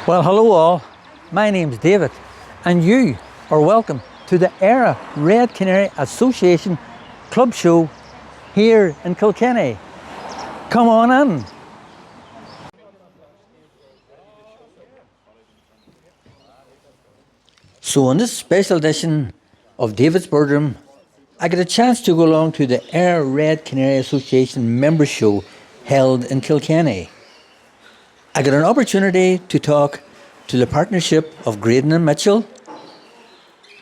Well, hello all. My name's David, and you are welcome to the Eire Red Canary Association Club Show here in Kilkenny. Come on in. So in this special edition of David's Birdroom, I get a chance to go along to the Eire Red Canary Association member show held in Kilkenny. I got an opportunity to talk to the partnership of Graydon and Mitchell.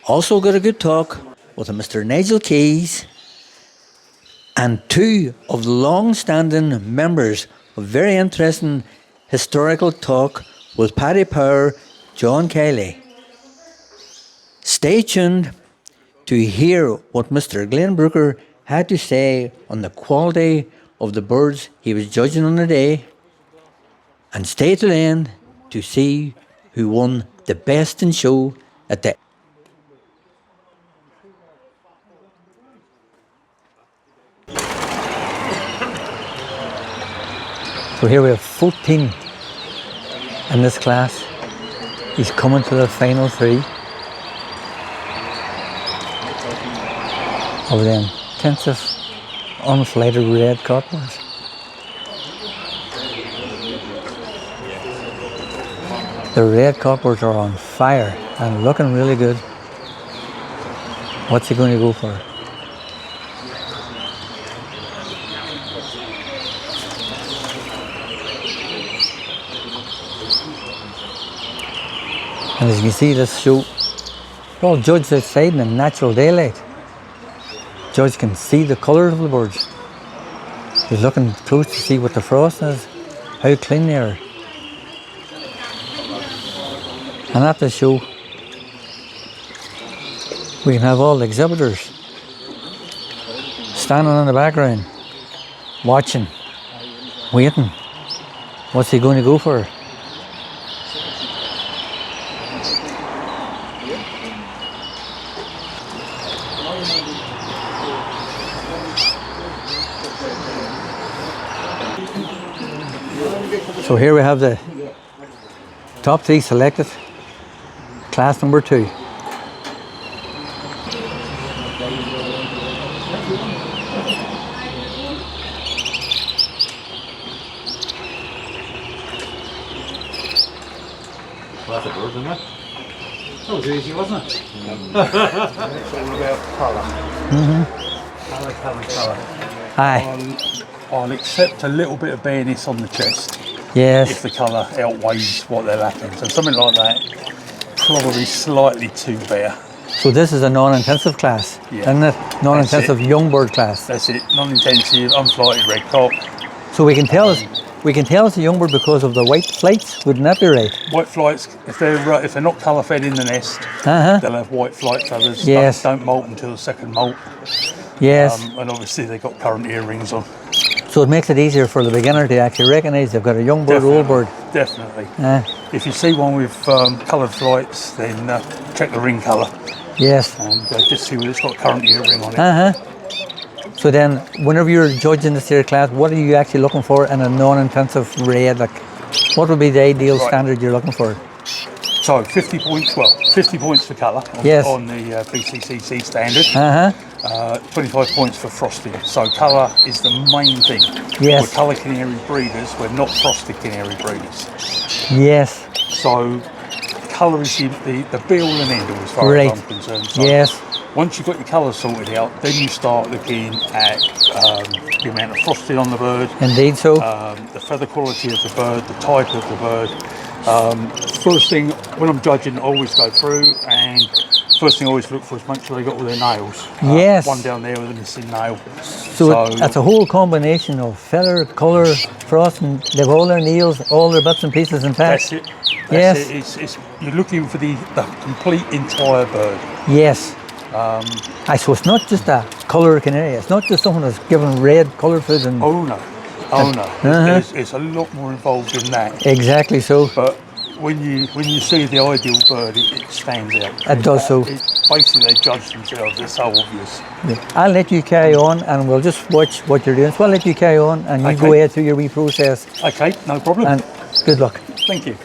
Also got a good talk with a Mr. Nigel and two of the long-standing members of very interesting historical talk with Paddy Power, John Kiely. Stay tuned to hear what Mr. Glenn Brooker had to say on the quality of the birds he was judging on the day, and stay to the end to see who won the best in show at the So here we have 14 in this class. He's coming to the final three of the intensive unflighted red cottonwoods. The red cottonwoods are on fire and looking really good. What's he going to go for? And as you can see, this show, they're all judged outside in the natural daylight. Judge can see the colours of the birds. He's looking close to see what the frost is, how clean they are. And at the show, we can have all the exhibitors standing in the background, watching, waiting. What's he going to go for? So here we have the top three selected, class number 2. Well, that's a bird, isn't it? That was easy, wasn't it? It's all about colour. Colour. Aye. I'll accept a little bit of bareness on the chest Yes. if the colour outweighs what they're lacking. So something like that, probably slightly too bare. So this is a non-intensive class, Yeah. isn't it? Non-intensive young bird class. That's it, non-intensive, unflighted red cock. So we can tell it's a young bird because of the white flights, wouldn't that be right? White flights, if they're not colour fed in the nest, Uh-huh. they'll have white flight feathers. Yes. Don't molt until the second molt. Yes. And obviously they've got current earrings on. So it makes it easier for the beginner to actually recognise they've got a young bird or old bird. Definitely. If you see one with coloured flights, then check the ring colour Yes. and just see whether it's got a current earring on it. Uh-huh. So then, whenever you're judging this year class, what are you actually looking for in a non-intensive red? Like, what would be the ideal standard you're looking for? So 50 points, well, 50 points for colour on the BCCC standard. Uh-huh. 25 points for frosting. So colour is the main thing. Yes. We're colour canary breeders, we're not frosted canary breeders. Yes. So colour is the be-all and end-all as far as I'm concerned. So yes. once you've got your colours sorted out, then you start looking at the amount of frosting on the bird. Indeed so. The feather quality of the bird, the type of the bird. First thing, when I'm judging, I always go through and first thing I always look for is make sure they got all their nails. Yes. One down there with a missing nail. So that's a whole combination of feather, colour, frost, and they've all their nails, all their bits and pieces intact. That's it. Yes. It's, you're looking for the complete entire bird. Yes. So it's not just a colour canary. It's not just someone that's given red coloured food. And Oh no. It's a lot more involved in that. Exactly so. But when you see the ideal bird, it stands out. It does so. Basically, they judge themselves. It's so obvious. Yeah. I'll let you carry on, and we'll just watch what you're doing. So I'll let you carry on, and you go ahead through your wee process. Okay, no problem. And good luck. Thank you.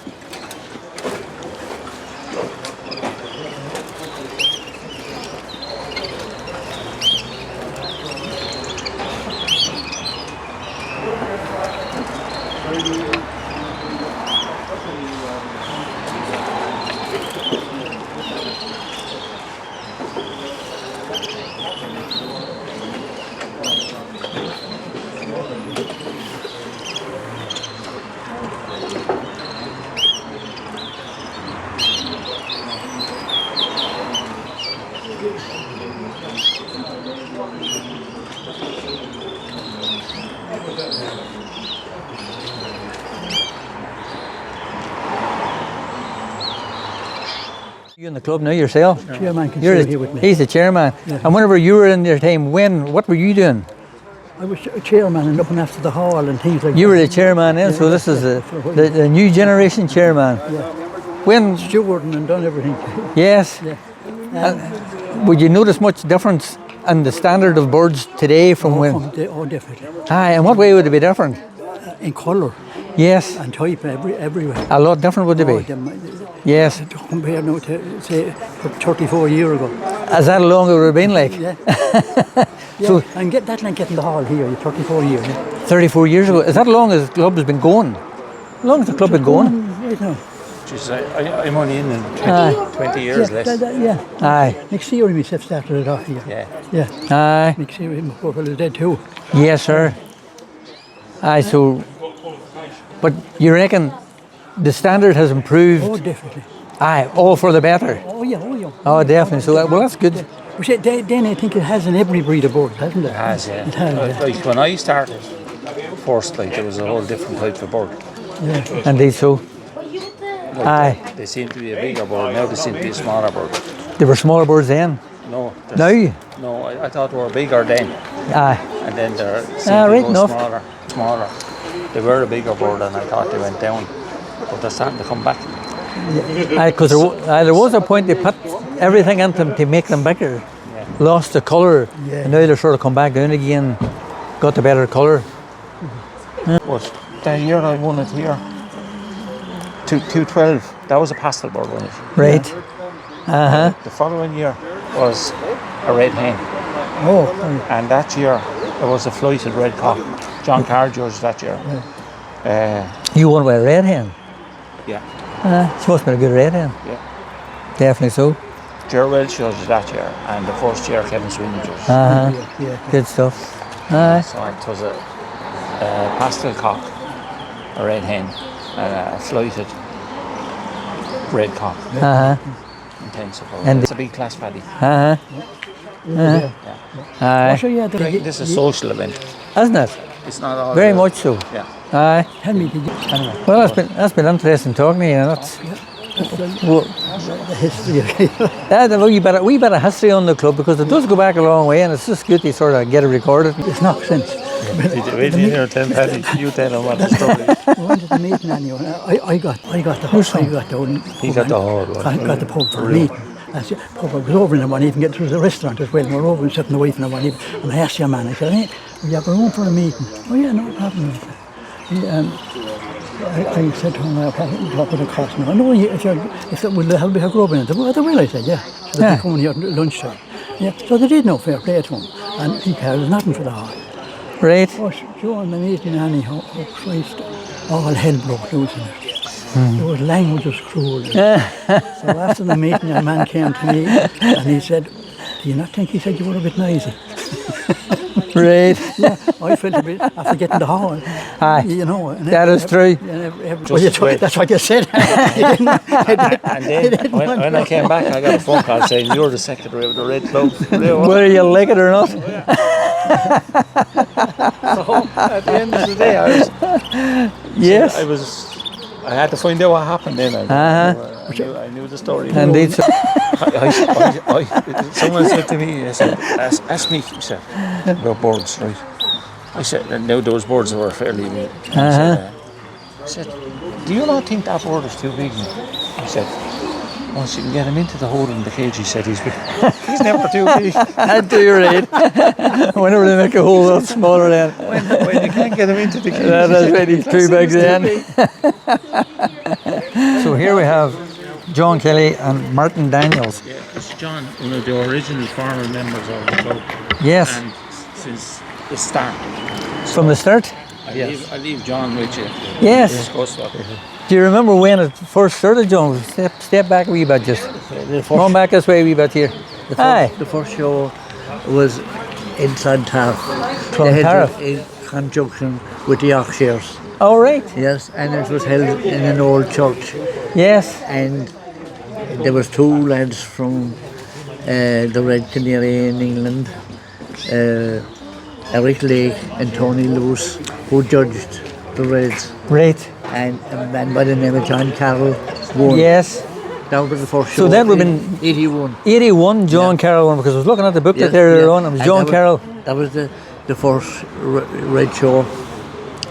You in the club now yourself? Chairman can You're sit here with me. He's the chairman. Yeah. And whenever you were in your time, what were you doing? I was a chairman and looking after the hall and things like You that. were the chairman then, so this is the new generation chairman. When, Stewarding and done everything. yes, Yeah. would you notice much difference in the standard of birds today from when? Oh, definitely. Aye, in what way would it be different? In colour Yes, and type everywhere. a lot different would it Oh, be? them, Yes. compared now to, say, 34 years ago. Is that how long it would have been like? Yeah. So- Yeah. And get that like getting the hall here, 34 years. Yeah. 34 years ago. Is that how long as the club has been going? How long has the club been going? Right now. Jeez, I'm only in 20 years Yeah, less. yeah. Aye, Next year myself started it off here. Yeah. Yeah. aye, Next year my poor fellow is dead too. yes sir. Aye, so, but you reckon the standard has improved? Oh, definitely. Aye, all for the better. Oh, yeah, oh, yeah. Oh, definitely. So, well, that's good. But see, then I think it has in every breed of bird, hasn't it? It has, yeah. It has, yeah. Like when I started first, like there was a whole different type of bird. Yeah. Indeed so. Like, Aye. They seem to be a bigger bird, now they seem to be a smaller bird. There were smaller birds then. No. Now? No, I thought they were bigger then. Aye. And then they're right enough. smaller. They were a bigger bird and I thought they went down. But they're starting to come back. Aye, because there was a point they put everything into them to make them bigger. Yeah. Lost the colour. Yeah. And now they're sort of come back down again. Got the better colour. But the year I won it here, 212, that was a pastel bird, wasn't it? Right. Uh-huh. The following year was a red hen. Oh, And that year it was a flighted red cock. John Carr judged that year. You won with a red hen. Yeah. She must have been a good red hen. Yeah. Definitely so. Ger Welch judged that year, and the first year Kevin Sweeney judged. Uh-huh. yeah. Good stuff. Aye. So it was a pastel cock, a red hen, and a flighted red cock. Uh-huh. Intensive. And It's a big class, Paddy. Uh-huh. Aye. So yeah, This is a social event. Isn't it? It's not all Very the- much so. Yeah. Aye. tell me, did you, Well, that's been interesting talking to you. That's well, the history. we better history on the club because it does go back a long way, and it's just good to sort of get it recorded. It's not sense. Wait here, tell Paddy. You tell him what the story is. We went to the meeting anyway. I got the He got the hall, right? I got the pub for the meeting. I said, pub, I was over in the one even get to the restaurant as well. We were over and sitting away from the one even. And I asked your man, I said, hey, we have room for a meeting. Oh yeah, no problem. I said to him, what would it cost me? I know if that will help me have grub in it. Well, they will, I said, yeah. So they'll be coming here at lunchtime. Yeah. So they did no fair play to him. And he cared nothing for the hall. Right. Oh, during the meeting anyhow, oh Christ, all hell broke loose in it. There was language was cruel. So after the meeting, a man came to me and he said, do you not think, he said, you were a bit noisy? Right. Yeah, I felt a bit after getting the hall. Aye. You know. And That is true. That's what you said. And then when I came back, I got a phone call saying you're the secretary of the Red Club. Whether you like it or not. So at the end of the day, Yes. I had to find out what happened then. I knew the story. Indeed. So. Someone said to me, I said, ask me, he said, about birds, right? I said, and now those birds were fairly new. I said, do you not think that bird is too big? He said, once you can get him into the hole in the cage, he said, he's never too big. I do, you're right. Whenever they make a hole that's smaller then. When you can't get him into the cage. That's right, he's too big then. So here we have John Kiely and Martin Daniels. Yeah, it's John, one of the original former members of the club. Yes. And since the start. From the start? I leave John with you. Yes. Discuss what Do you remember when it first started, John? Step back a wee bit, just. Run back this way a wee bit here. Aye. The first show was in Clontarf. Clontarf. In conjunction with the Yorkshires. All right. Yes, and it was held in an old church. Yes. And there was two lads from the Red Canary in England, Eric Lake and Tony Lewis, who judged the Reds. Right. And a man by the name of John Carroll won. Yes. Down to the first show. So that would have been 81. 81, John Carroll won, because I was looking at the booklet Yes, there earlier yeah. on. It was And John Carroll. That was the first Red show.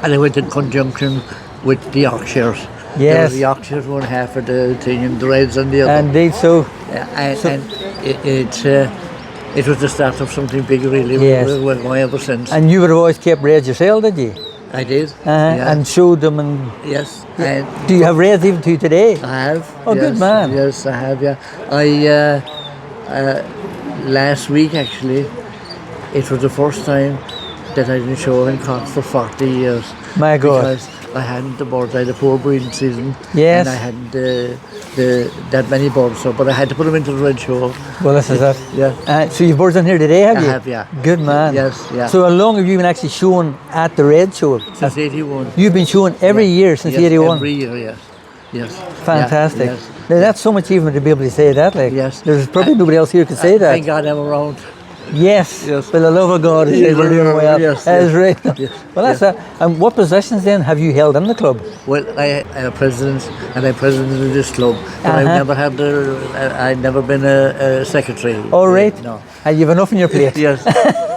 And I went in conjunction with the Yorkshires. Yes. The Yorkshires won half of the thing and the Reds on the other. Indeed, so. And it was the start of something big, really. Yes. We're going ever since. And you would have always kept Reds yourself, did you? I did. Yeah. And showed them. And Yes. do you have Reds even to today? I have. Oh, yes, good man. Yes, I have, yeah. Last week, actually, it was the first time that I didn't show in Cork for 40 years. My God. Because I hadn't the birds. I had a poor breeding season. Yes. And I hadn't that many birds, so, but I had to put them into the Red show. Well, this is it. Yeah. So you've birds in here today, have I you? have, yeah. Good man. Yes, yeah. So how long have you been actually showing at the Red Show? Since 81. You've been showing every year since Yes, 81? Every year, yes. Yes. Fantastic. Yeah, yes. Now that's so much even to be able to say that. Like, Yes. There's probably nobody else here could say that. Thank God I'm around. Yes. Yes. For the love of God, he says we're doing well. Yes, That is yes. right. Yes, Well, that's that. And what positions then have you held in the club? Well, I'm a president and I'm president of this club, but I've never had I've never been a secretary. All right. No. And you've enough on your plate. Yes.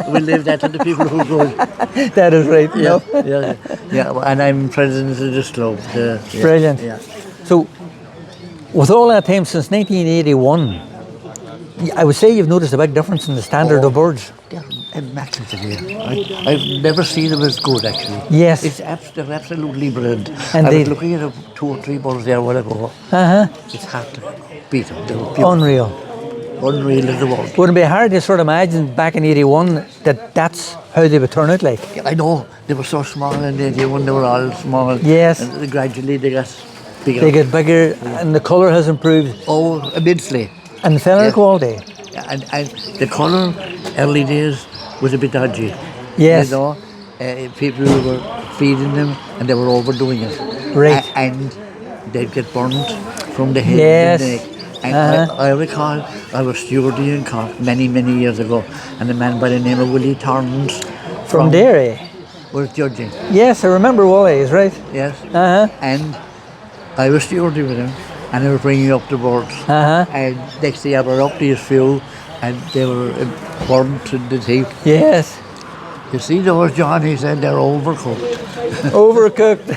We leave that to the people who go. That is right. Yeah, No. yeah. And I'm president of this club. Yeah. Brilliant. Yeah. So, with all that time since 1981, I would say you've noticed a big difference in the standard of birds. They're immaculate here. I've never seen them as good, actually. Yes. They're absolutely brilliant. I Indeed. was looking at 2 or 3 birds there a while ago. It's hard to beat them. They're beautiful. Unreal. Unreal in the world. Wouldn't it be hard to sort of imagine back in 81 that that's how they would turn out like? I know, they were so small in the day when they were all small. Yes. And gradually they got bigger. They get bigger and the colour has improved. Oh, immensely. And the feather Yeah. quality. And the colour, early days, was a bit dodgy. Yes. You know, people were feeding them and they were overdoing it. Right. And they'd get burnt from the head Yes. and the neck. And I recall I was stewarding in Cork many, many years ago, and a man by the name of Willie Torrance From Derry. was judging. Yes, I remember Wally's, right? Yes. Uh-huh. And I was stewarding with him, and I was bringing up the birds. And next thing I brought up these few, and they were burnt in the teeth. Yes. You see those, John? He said they're overcooked. Overcooked.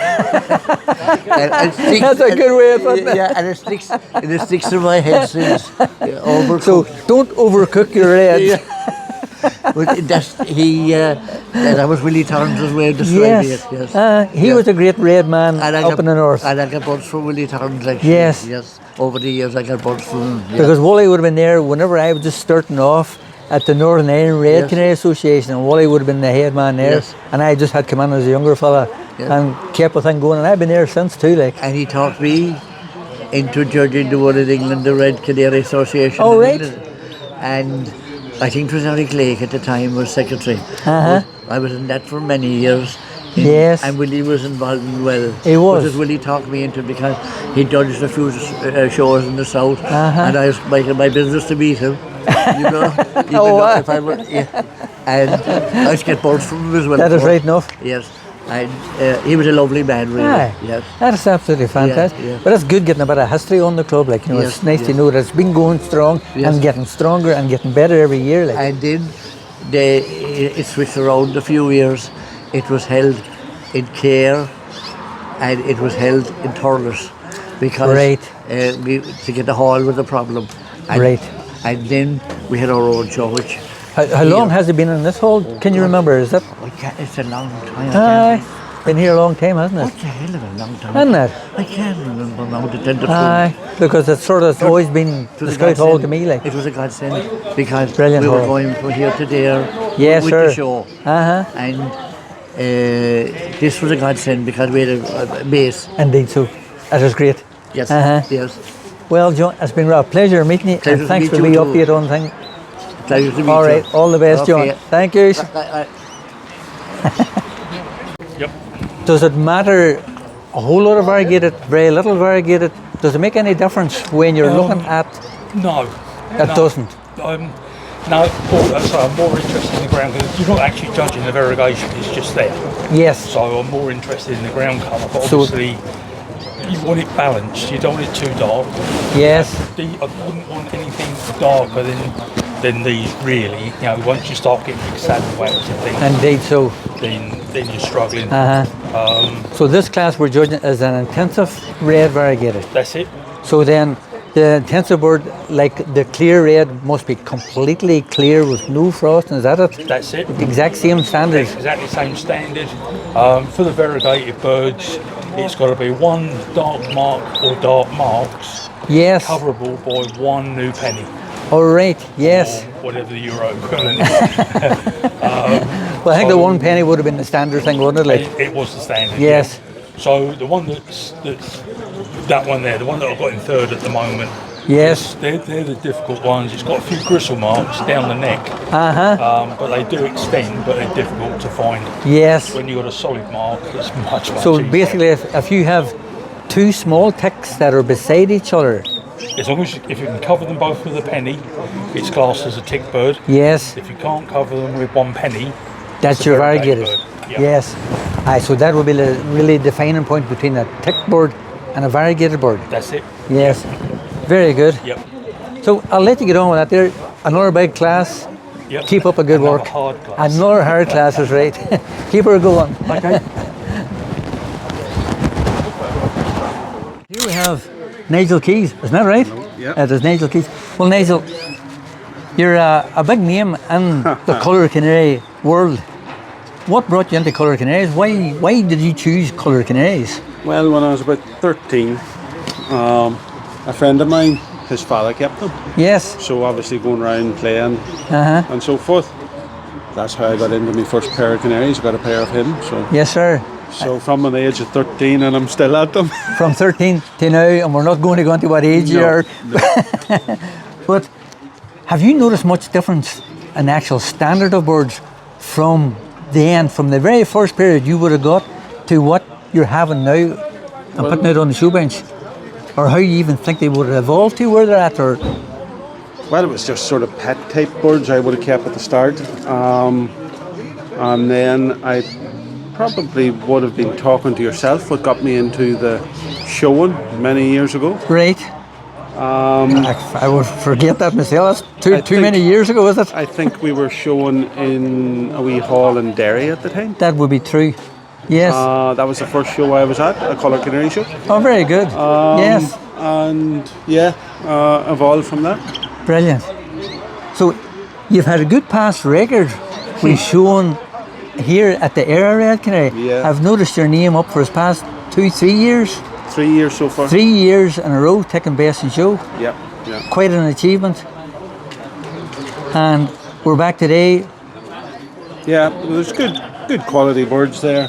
And it sticks, That's a good way of putting it. Yeah, and it sticks to my head since. Overcooked. So don't overcook your reds. But that was Willie Torrance's way of describing Yes. it. Yes. He was a great red man And I up got- in the north. And I got birds from Willie Torrance, actually. Yes. Yes. Over the years, I got birds from him. Yeah. Because Wally would have been there whenever I was just starting off at the Northern Ireland Red Yes. Canary Association, and Wally would have been the head man there. Yes. And I just had come in as a younger fella Yes. and kept the thing going, and I've been there since too. Like, And he taught me into judging the one in England, the Red Canary Association. Oh, in right. England. And I think it was Eric Lake at the time was secretary. I was in that for many years. Yes. And Willie was involved as well. He was. Because Willie talked me into it because he judged a few shows in the south, and I was making my business to meet him. You know, even Oh, if I were, yeah. And I used to get birds from him as well. that is before. right enough. Yes. And he was a lovely man, really. Aye. Yes. That's absolutely fantastic. yeah. But it's good getting a bit of history on the club. Like, you know, Yes, it's nice to yes. know that it's been going strong Yes. and getting stronger and getting better every year. Like, And then it switched around a few years. It was held in Care and it was held in Thurles because Right. to get the hall was a problem. And, Right. And then we had our own show, which how long has it been in this hall? Can you remember? Is that? it's a long time. Aye. Been here a long time, hasn't it? What's a hell of a long time? Isn't it? I can't remember now. The tender Aye. Because it's sort of always been to the Scout Hall to me. Like, It was a godsend because Brilliant we were hall. going from here to there Yes, with sir. the show. Uh-huh. And this was a godsend because we had a base. Indeed, so that is great. Yes, Uh-huh. yes. Well, John, it's been a pleasure meeting you, Pleasure and to thanks meet for you the too. update on things. Pleasure to meet All you. right, all the best, Okay. John. Thank you. Yep. Does it matter a whole lot of variegated, very little variegated? Does it make any difference when you're looking at? No. It doesn't. No, so I'm more interested in the ground because you're not actually judging the variegation, it's just there. Yes. So I'm more interested in the ground colour, but So- obviously you want it balanced, you don't want it too dark. Yes. I wouldn't want anything darker than these really. You know, once you start getting big saddle wax and things, Indeed. So. then you're struggling. So this class we're judging as an intensive red variegated. That's it. So then the intensive bird, like the clear red, must be completely clear with no frost. Is that it? That's it. The exact same standards. Exactly the same standard. For the variegated birds, it's got to be one dark mark or dark marks Yes. coverable by one new penny. All right. Yes. Or whatever the euro equivalent is. Well, I think the 1 penny would have been the standard thing, wouldn't it? Like. It was the standard. Yes. Yeah. So the one that's that one there, the one that I've got in third at the moment. Yes. They're the difficult ones. It's got a few gristle marks down the neck, but they do extend, but they're difficult to find. Yes. When you've got a solid mark, it's much So easier. basically, if you have two small ticks that are beside each other. As long as if you can cover them both with a penny, it's classed as a tick bird. Yes. If you can't cover them with 1 penny, That's it's a your variegated variegated. bird. Yeah. Yes. Aye, so that would be the really defining point between a tick bird and a variegated bird. That's it. Yes. Very good. Yep. So I'll let you get on with that there. Another big class. Yep. Keep up a good Another work. hard class. Another hard class is right. Keep her going. Okay. Here we have Nigel Keys, isn't that right? Yeah. There's Nigel Keys. Well, Nigel, you're a big name in the colour canary world. What brought you into colour canaries? Why did you choose colour canaries? Well, when I was about 13, a friend of mine, his father kept them. Yes. So obviously going around playing Uh-huh. and so forth. That's how I got into my first pair of canaries. I got a pair of him. Yes, sir. So from the age of 13, and I'm still at them. From 13 to now, and we're not going to go into what age you No, are. But have you noticed much difference in the actual standard of birds from the end, from the very first period you would have got to what you're having now and putting it on the show bench? Or how you even think they would have evolved to where they're at? Or Well, it was just sort of pet type birds I would have kept at the start. And then I probably would have been talking to yourself what got me into the showing many years ago. right? I would forget that myself. That's I too many think- years ago, is it? I think we were showing in a wee hall in Derry at the time. That would be true. Yes. That was the first show I was at, a colour canary show. Oh, very good. Yes. And yeah, evolved from that. Brilliant. So you've had a good past record. We've shown here at the Eire Red Canary. Yeah. I've noticed your name up for his past 2-3 years. 3 years so far. 3 years in a row taking best in show. Yeah, yeah. Quite an achievement. And we're back today. Yeah, there's good quality birds there.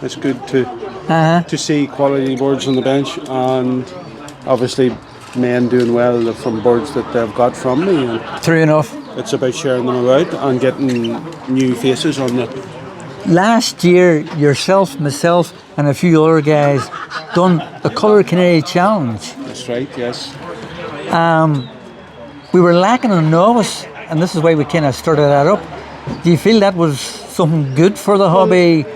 It's good to see quality birds on the bench, and obviously men doing well from birds that they've got from me. And True enough. it's about sharing them about and getting new faces on the. Last year, yourself, myself, and a few other guys done the Colour Canary Challenge. That's right. Yes. We were lacking a novice, and this is why we kind of started that up. Do you feel that was something good for the hobby,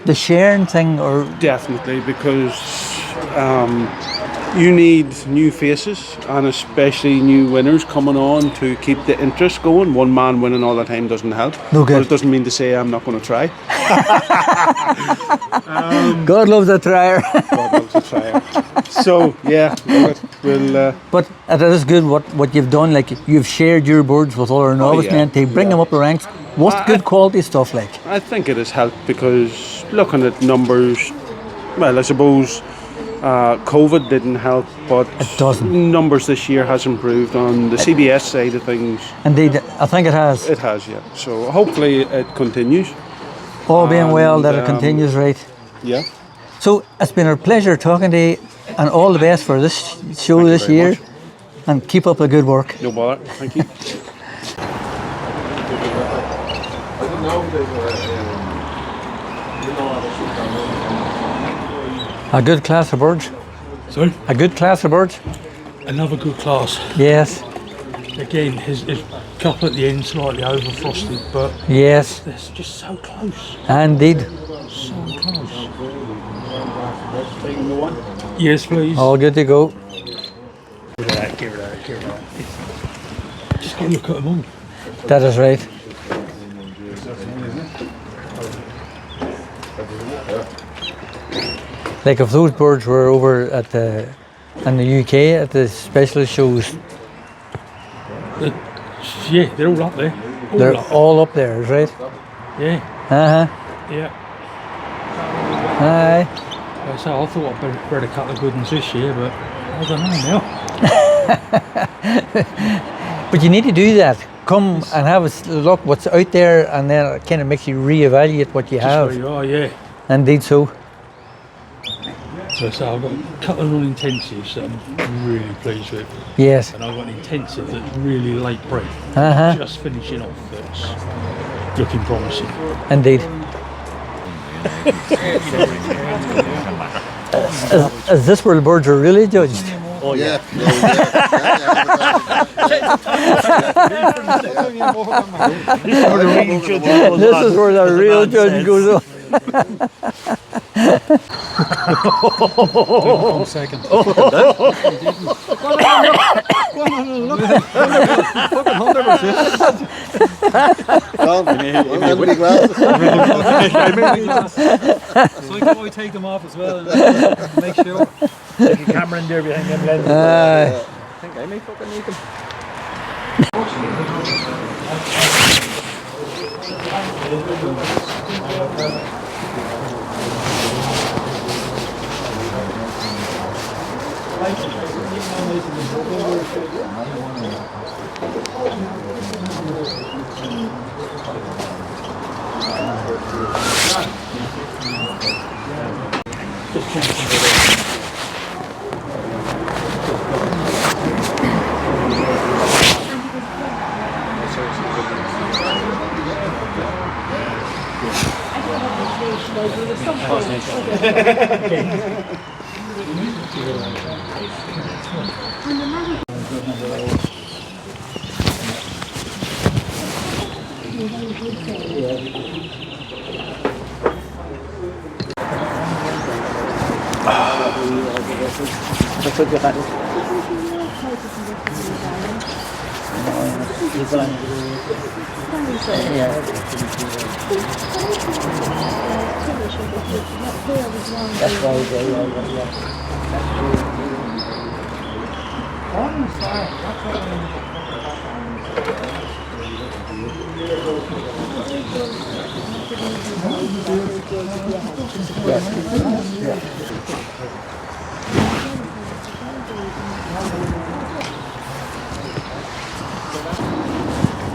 the sharing thing, or Definitely, because you need new faces and especially new winners coming on to keep the interest going. One man winning all the time doesn't help. No good. But it doesn't mean to say I'm not going to try. God loves a trier? God loves a tryer. So yeah, look, we'll. But it is good what you've done. Like you've shared your birds with other novice yeah, men to bring them up the ranks. What's good quality stuff like? I think it has helped because looking at numbers, well, I suppose COVID didn't help, but It doesn't. numbers this year has improved on the CBS side of things. Indeed, I think it has. It has, yeah. So hopefully it continues. All being well, that it and, continues right. Yeah. So it's been a pleasure talking to you, and all the best for this show you this very year. much. And keep up the good work. No bother. Thank you. A good class of birds. Sorry? A good class of birds. Another good class. Yes, Again, his couple at the end slightly over frosted, but yes, they're just so close. indeed. So close. Yes, please. All good to go. Give it out. Just got to look at them all. That is right. Like if those birds were over at in the UK at the specialist shows, Yeah, they're all up there. they're all up there, right? Yeah, Uh-huh. yeah. Aye. So I thought I'd bred a couple of good ones this year, but I don't know now. But you need to do that. Come and have a look what's out there, and then it kind of makes you reevaluate what you Just have. where you are, yeah. Indeed so. So I've got a couple of non-intensives that I'm really pleased with. Yes. And I've got an intensive that's really late bred. Uh-huh. Just finishing off, that's looking promising. Indeed. Is this where the birds are really judged? Oh yeah. This is where the real judge goes on. Second. So you can always take them off as well and make sure. Take your camera in there behind them lenses. I think I may fucking need them.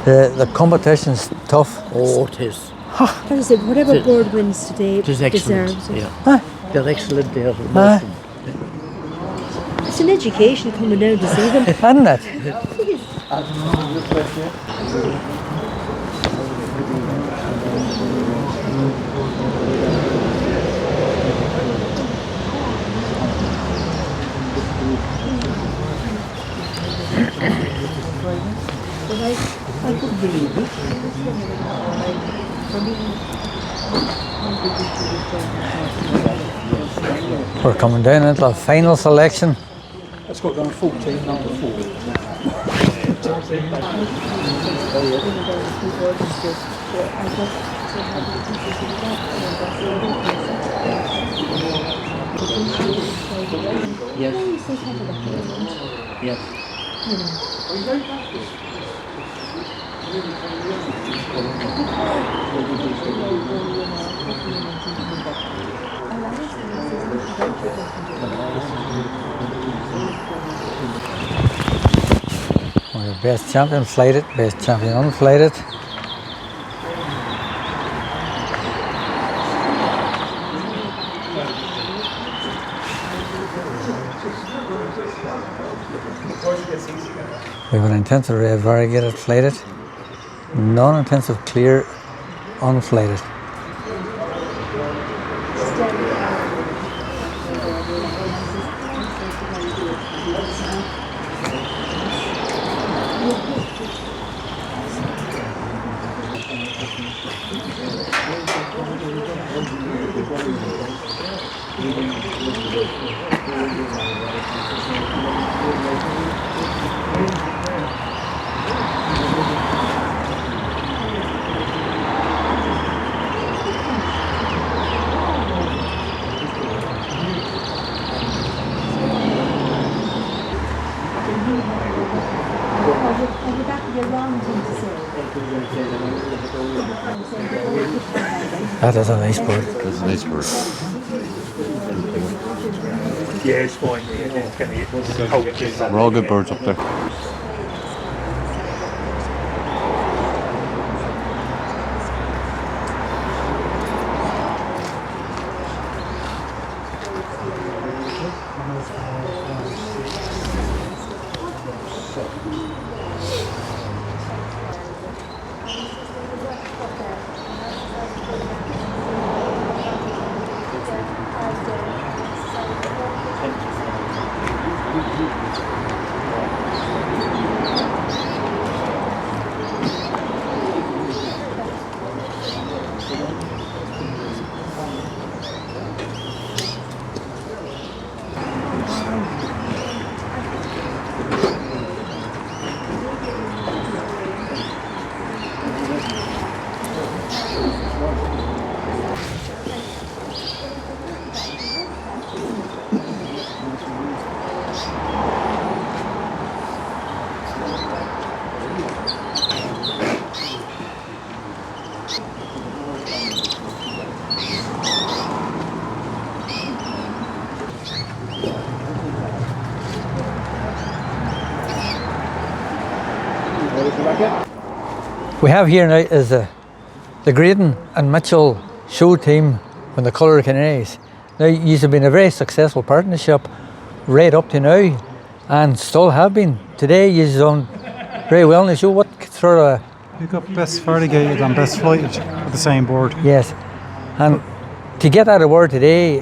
The competition's tough. Oh, it is. As I said, whatever bird wins today It is excellent. deserves it. Yeah. They're excellent there. It's an education coming down to see them. Isn't it? We're coming down into the final selection. Let's go down 14, number 4. Yes. Yes. Well, best champion flighted, best champion unflighted. We have an intensive red variegated flighted, non-intensive clear unflighted. That is a nice bird. That's a nice bird. Yeah, it's fine. We're all good birds up there. We have here now is the Graydon and Mitchell show team from the Colour Canaries. Now, you have been a very successful partnership right up to now, and still have been. Today, you've done very well in the show. What sort of... We got best variegated and best flighted at the same board. Yes, and to get that award today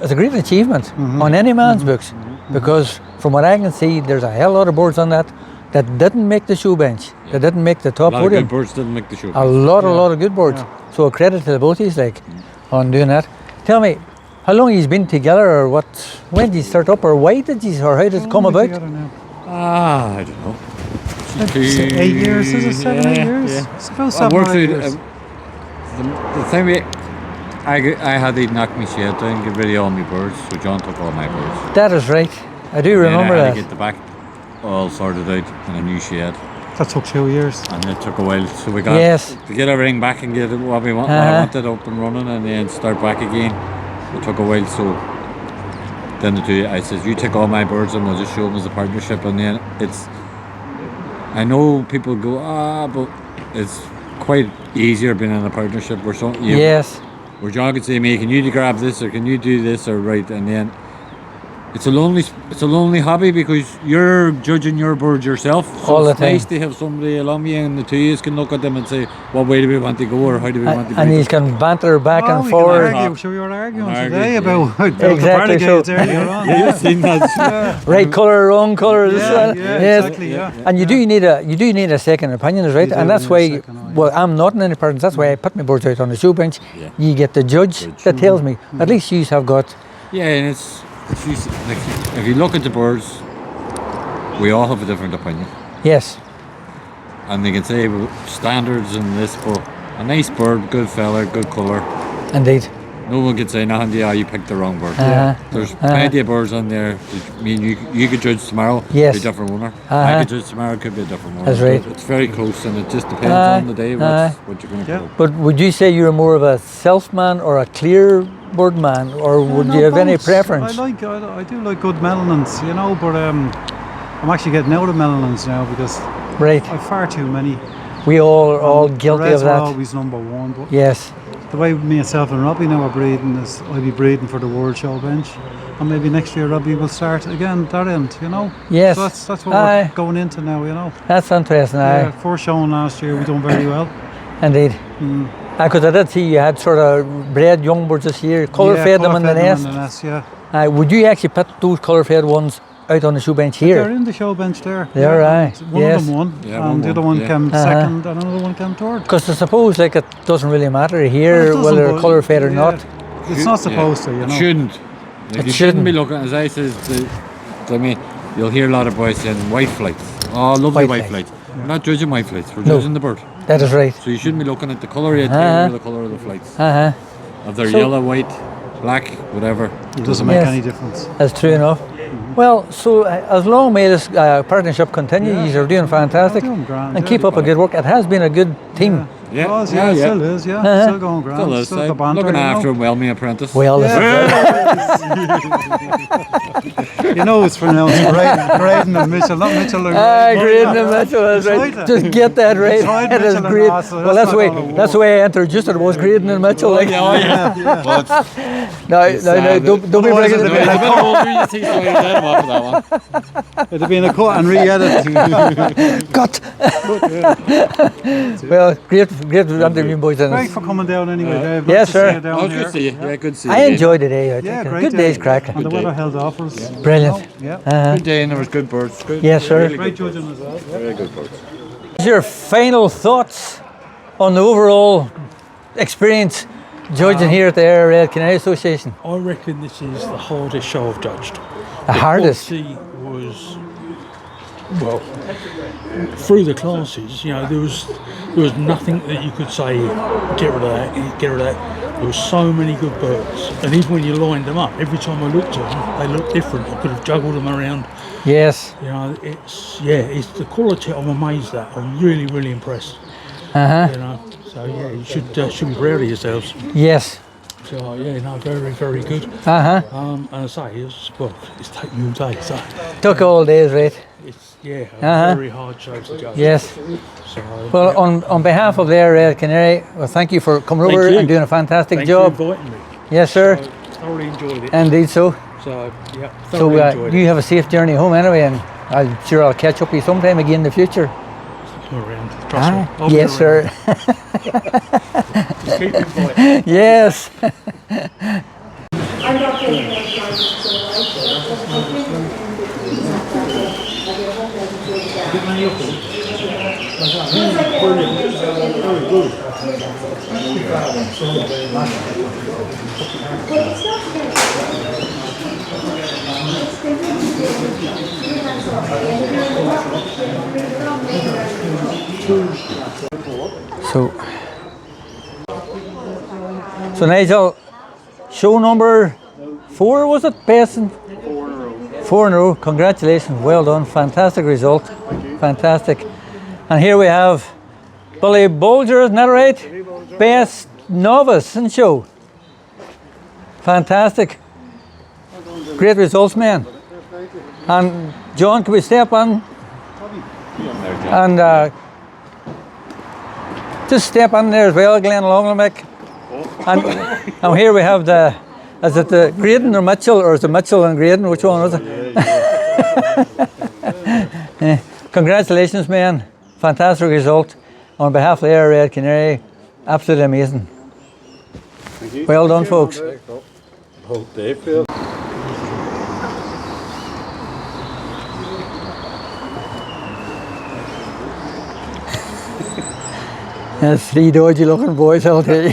is a great achievement on any man's books, because from what I can see, there's a hell lot of boards on that didn't make the show bench, that didn't make the top A lot of podium. good birds didn't make the show. A lot of good boards. So a credit to the both of you, like, on doing that. Tell me, how long you've been together, or what? When did you start up, or why did you, or how did it come about? I don't know. 8 years, is it? 7, 8 years? Yeah. It's about I 7, worked 8 years. the thing I had to knock my shed down, get rid of all my birds, so John took all my birds. That is right. I do remember I had that. to get the back all sorted out in a new shed, That took 2 years. and it took a while. So we got to get everything back and get it what we want, what I wanted up and running, and then start back again. It took a while, so then I said, you take all my birds and we'll just show them as a partnership. And then I know people go, but it's quite easier being in a partnership where where John could say to me, can you grab this, or can you do this, or right, and then it's a lonely hobby, because you're judging your birds yourself. So all the it's time. nice to have somebody along you, and the two of you can look at them and say, what way do we want to go, or how do we want to And be? you can banter back and we forward. Can argue. So we were arguing Argue, today yeah. about Exactly, the variegated so- earlier on. You've seen that. Right colour, wrong colour. this one. Yes. Exactly, yeah. And you do need a second opinion, right? You And do that's need a why, second opinion. well, I'm not in any partners. That's why I put my boards out on the show bench. Yeah. You get the judge that tells me. At least you have got. Yeah, and it's like, if you look at the birds, we all have a different opinion, Yes. and they can say well, standards and this, but a nice bird, good fella, good colour. Indeed. No one can say nothing to you, you picked the wrong bird. There's plenty of birds on there. I mean, you could judge tomorrow, Yes. be a different winner. I could judge tomorrow, could be a different winner. That's right. It's very close, and it just depends on the day what you're going to put up. But would you say you're more of a self man or a clear bird man, or would No, you have any both. preference? I do like good melanins, you know, but I'm actually getting out of melanins now because Right. I've far too many. We all are all guilty Reds of are that. always number one, but Yes. the way myself and Robbie now are breeding is I'll be breeding for the World Show bench, and maybe next year Robbie will start again that end, you know. Yes. So that's what Aye. we're going into now, you know. That's interesting. Yeah, Aye. first showing last year we done very well. Indeed. Because I did see you had sort of bred young birds this year, colour fed them in the nest. Yeah. Would you actually put those colour fed ones out on the show bench They're here? in the show bench there. They are, aye. and One Yes. of them won, Yeah, and one the other won, one yeah. came second, and another one came third. Because I suppose like it doesn't really matter Well, here it doesn't, whether but- colour fed or yeah. not. It's not supposed to, you know. It shouldn't. Like you shouldn't be looking, as I said, I mean, you'll hear a lot of boys saying white flights. Oh, lovely white flights. We're not judging white flights, we're judging the bird. That is right. So you shouldn't be looking at the colour of your tail or the colour of the flights. If they're yellow, white, black, whatever. It doesn't make any difference. That's true enough. Well, so as long may this partnership continue, you're doing fantastic. Doing grand, and keep up a good work. It has been a good team. It was, it still is, still going grand. Still is. Still the banter, Looking after him well, me apprentice. Well, you know it's pronounced Graydon and Mitchell, not Mitchell and Graydon. Graydon and Mitchell, that's right. Just get that right. That is great. Well, that's the way I introduced it, was Graydon and Mitchell. Like. No, don't be breaking it. It'd have been a cut and re-edit. Cut. Well, great interview, boys. Thanks for coming down anyway, Dave. Yes, sir. Good to see you. Yeah, good to see you. I enjoyed the day. Great good day's crack. And the weather held off us. Brilliant. Good day, and there was good birds. Good. Yes, sir. Really Great judging as well. Very good birds. What's your final thoughts on the overall experience judging here at the Eire Canary Association? I reckon this is the hardest show I've judged. The hardest? quality was, well, through the classes, you know, there was nothing that you could say, get rid of that, get rid of that. There were so many good birds, and even when you lined them up, every time I looked at them, they looked different. I could have juggled them around. Yes. You know, it's the quality. I'm amazed at. I'm really, really impressed. You know, so yeah, you should be proud of yourselves. Yes. So yeah, no, very, very good. And I say, it's taken you all day. So Took all days, right? it's a very hard show to judge. Yes. So, Well, on behalf of the Eire Canary, well, thank you for coming over you. and doing a fantastic thank job. you for inviting me. Yes, sir. I thoroughly enjoyed it. Indeed so. So yeah, So thoroughly enjoyed you have a safe journey home anyway, and I'll catch up with you sometime again in the future. it. I'm around. Trust me. I'll be Yes, around. sir. Just keep inviting. Yes. So Nigel, show number 4 was it? Basin? 4 in a row. Congratulations, well done, fantastic result. Fantastic. And here we have Billy Bolger, isn't that right? Best novice in show. Fantastic. Great results, man. And John, can we step on? And just step on there as well, Glenn Longlemick. And here we have is it the Graydon or Mitchell, or is it Mitchell and Graydon? Which one was it? Congratulations, man. Fantastic result. On behalf of the Eire Canary, absolutely amazing. Thank you. Well done, folks. There's 3 dodgy looking boys, I'll tell you.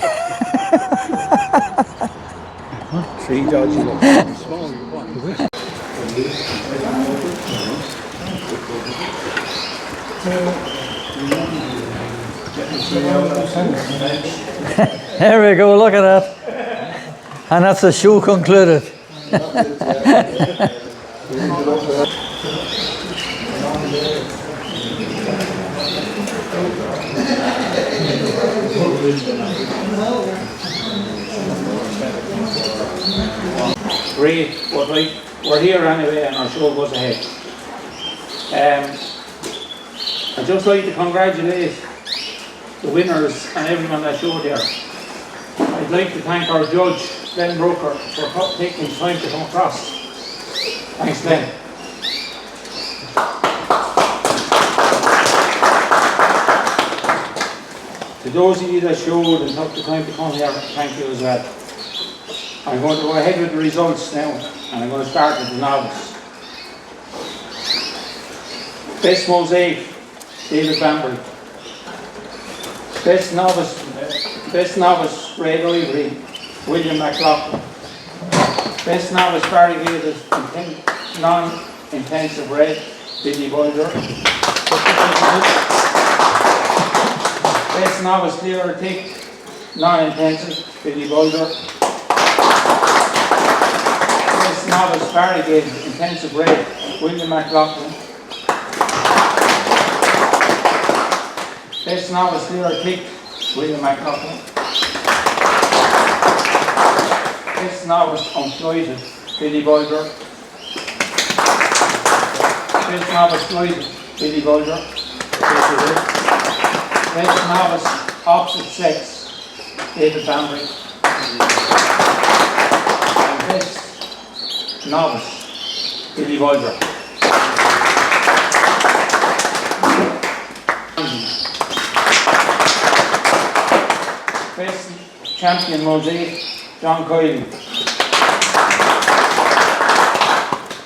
3 dodgy looking. Small. There we go, look at that. And that's the show concluded. Great, but right, we're here anyway and our show goes ahead. I'd just like to congratulate the winners and everyone that showed here. I'd like to thank our judge, Glenn Brooker, for taking his time to come across. Thanks, Glenn. To those of you that showed and took the time to come here, thank you as well. I'm going to go ahead with the results now, and I'm going to start with the novice. Best mosaic, David Bambury. Best novice, red ivory, William McLaughlin. Best novice variegated non-intensive red, Billy Boulder. Best novice clear or thick, non-intensive, Billy Boulder. Best novice variegated intensive red, William McLaughlin. Best novice clear or thick, William McLaughlin. Best novice unfloyded, Billy Boulder. Best novice floyded, Billy Boulder. Best novice opposite sex, David Bambury. And best novice, Billy Boulder. Best champion mosaic, John Kiely.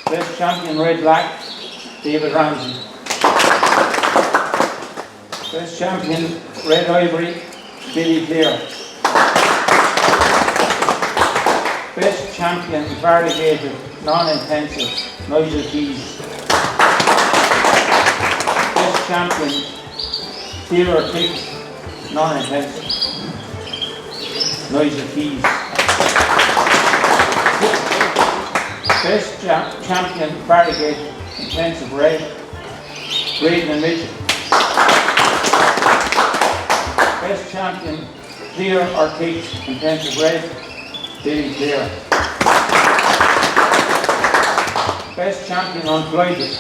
Best champion red black, David Ramsey. Best champion red ivory, Billy Clear. Best champion variegated non-intensive, Nigel Keys. Best champion clear or thick, non-intensive, Nigel Keys. Best champion variegated intensive red, Graydon and Mitchell. Best champion clear or thick intensive red, Billy Clear. Best champion unfloyded,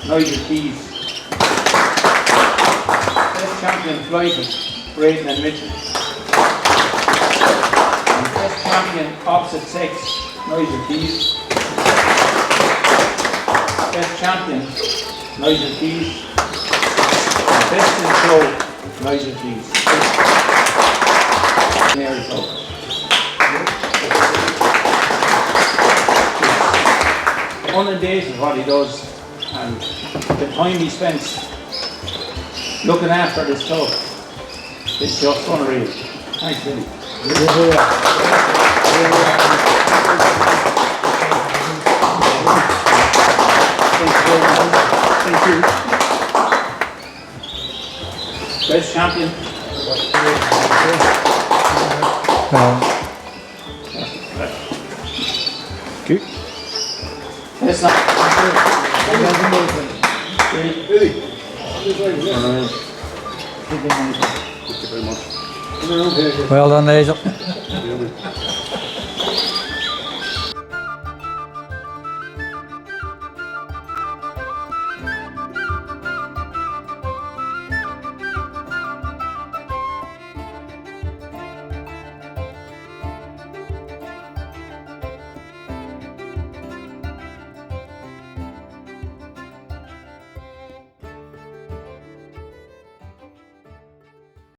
Nigel Keys. Best champion floyded, Graydon and Mitchell. And best champion opposite sex, Nigel Keys. Best champion, Nigel Keys. And best in show, Nigel Keys. Canary folk. Inundated what he does, and the time he spends looking after this stuff, it's just unreal. Thanks, Billy. Thank you. Best champion. Okay. Best not. Billy. Well done, Nigel.